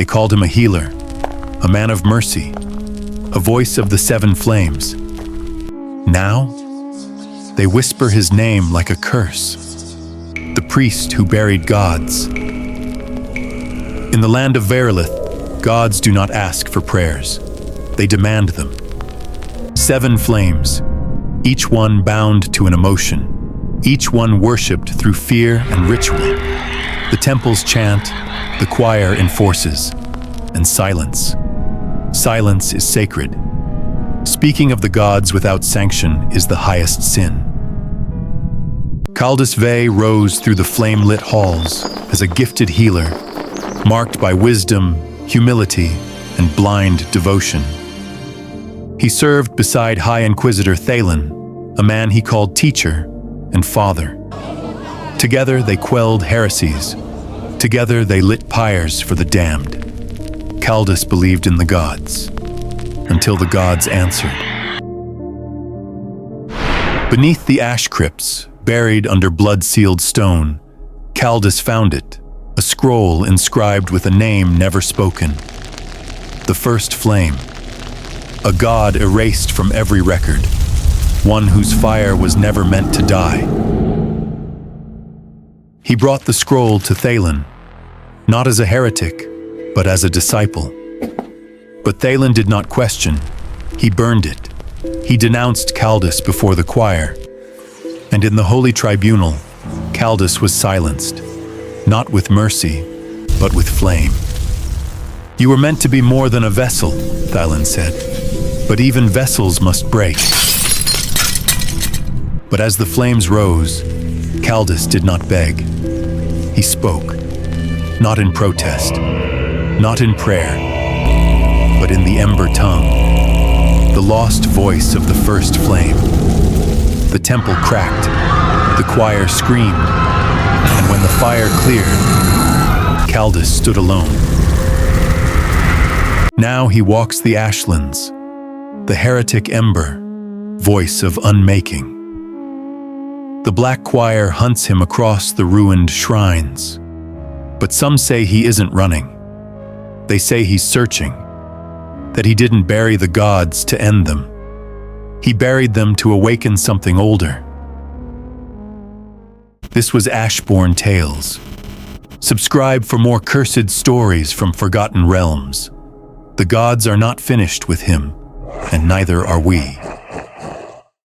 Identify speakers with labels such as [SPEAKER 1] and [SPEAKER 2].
[SPEAKER 1] They called him a healer, a man of mercy, a voice of the seven flames. Now, they whisper his name like a curse, the priest who buried gods. In the land of Verilith, gods do not ask for prayers. They demand them. 7 flames, each one bound to an emotion, each one worshipped through fear and ritual. The temples chant, the choir enforces, and silence. Silence is sacred. Speaking of the gods without sanction is the highest sin. Caldus Vey rose through the flame-lit halls as a gifted healer, marked by wisdom, humility, and blind devotion. He served beside High Inquisitor Thalen, a man he called teacher and father. Together they quelled heresies. Together they lit pyres for the damned. Caldus believed in the gods, until the gods answered. Beneath the Ashcrypts, buried under blood-sealed stone, Caldus found it, a scroll inscribed with a name never spoken. The first flame, a god erased from every record, one whose fire was never meant to die. He brought the scroll to Thalen, not as a heretic, but as a disciple. But Thalen did not question. He burned it. He denounced Caldus before the choir. And in the holy tribunal, Caldus was silenced, not with mercy, but with flame. "You were meant to be more than a vessel," Thalen said, "but even vessels must break." But as the flames rose, Caldus did not beg. He spoke, not in protest, not in prayer, but in the ember tongue, the lost voice of the first flame. The temple cracked, the choir screamed, and when the fire cleared, Caldus stood alone. Now he walks the ashlands, the heretic ember, voice of unmaking. The black choir hunts him across the ruined shrines, but some say he isn't running. They say he's searching, that he didn't bury the gods to end them. He buried them to awaken something older. This was Ashborne Tales. Subscribe for more cursed stories from forgotten realms. The gods are not finished with him, and neither are we.